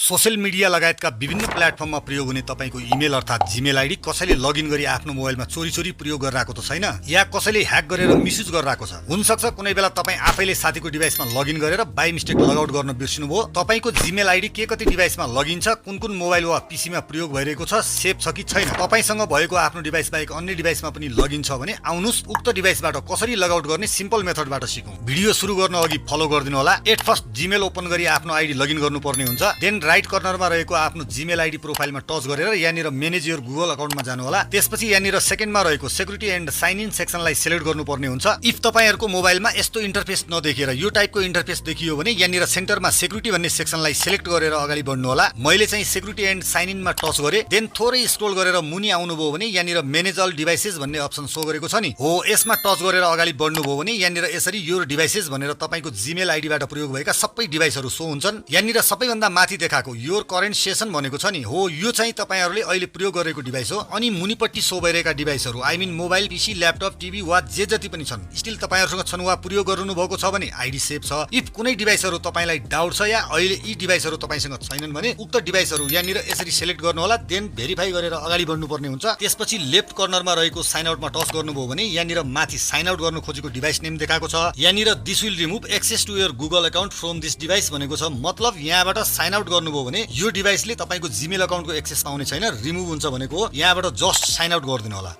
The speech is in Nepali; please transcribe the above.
सोशल मिडिया लगायतका विभिन्न प्लेटफर्ममा प्रयोग हुने तपाईको इमेल अर्थात् जीमेल आइडी कसैले लगइन गरी आफ्नो मोबाइलमा चोरी प्रयोग गरिरहेको त छैन या कसैले ह्याक गरेर मिसयुज गरिरहेको छ। हुनसक्छ कुनै बेला तपाई आफैले साथीको डिभाइसमा लगइन गरेर बाइ मिस्टेक लगआउट गर्न बिर्सिनुभयो। तपाईको जीमेल आइडी के कति डिभाइसमा लगइन छ, कुन मोबाइल वा पीसीमा प्रयोग भइरहेको छ, सेभ छ कि छैन, तपाईसँग भएको आफ्नो डिभाइस बाहेक अन्य डिभाइसमा पनि लगइन छ भने आउनुस् उक्त डिभाइसबाट कसरी लगआउट गर्ने सिम्पल मेथडबाट सिकौं। भिडियो सुरु गर्न अघि फलो गरिदिनु होला। एट फर्स्ट जीमेल ओपन गरी आफ्नो आइडी लगइन गर्नुपर्ने हुन्छ। देन राइट कर्नरमा रहेको आफ्नो जीमेल आइडी प्रोफाइलमा टच गरेर यहाँनिर म्यानेज योर गुगल अकाउन्टमा जानु होला। त्यसपछि यहाँनिर सेकेन्डमा रहेको सेक्युरिटी एन्ड साइन इन सेक्सनलाई सिलेक्ट गर्नुपर्ने हुन्छ। इफ तपाईहरुको मोबाइलमा यस्तो इन्टरफेस नदेखिएर यो टाइपको इन्टरफेस देखियो भने यहाँनिर सेन्टरमा सेक्युरिटी भन्ने सेक्सनलाई सिलेक्ट गरेर अगाडि बढ्नु होला। मैले चाहिँ सेक्युरिटी एन्ड साइन इनमा टच गरे। देन थोरै स्क्रोल गरेर मुनि आउनुभयो भने यहाँनिर म्यानेज अल डिभाइसेस भन्ने अप्सन शो गरेको छ नि हो, यसमा टच गरेर अगाडि बढ्नुभयो भने यहाँनिर यसरी योर डिभाइसेस भनेर तपाईको जीमेल आइडीबाट प्रयोग भएका सबै डिभाइसहरु शो हुन्छन्। यहाँनिर सबैभन्दा माथि देखाएको योर करेन्ट सेसन भनेको छ नि हो, यो चाहिँ तपाईहरुले अहिले प्रयोग गरेको डिभाइस हो। अनि मुनिपट्टि शो भइरहेका डिभाइसहरु I mean mobile, PC, laptop, TV वा जे जति पनि छन् स्टिल तपाईहरुसँग छन् वा प्रयोग गर्नु भएको छ भने आइडी सेभ छ। इफ कुनै डिभाइसहरु तपाईलाई डाउट छ या अहिले यी डिभाइसहरु तपाईसँग छैनन् भने उक्त डिभाइसहरु यहाँनिर यसरी सिलेक्ट गर्नु होला। देन भेरिफाई गरेर अगाडि बढ्नु पर्ने हुन्छ। त्यसपछि लेफ्ट कर्नरमा रहेको साइन आउटमा टच गर्नुभयो भने यहाँनिर माथि साइन आउट गर्नु खोजेको डिभाइस नेम देखाएको छ। यहाँनिर this will remove access to your Google account from this device भनेको छ। मतलब यहाँबाट साइन आउट गर्नुभयो भने यो डिभाइसले तपाईको जीमेल अकाउन्टको एक्सेस पाउने छैन, रिमुभ हुन्छ भनेको हो। यहाँबाट जस्ट साइन आउट गरिदिनु होला।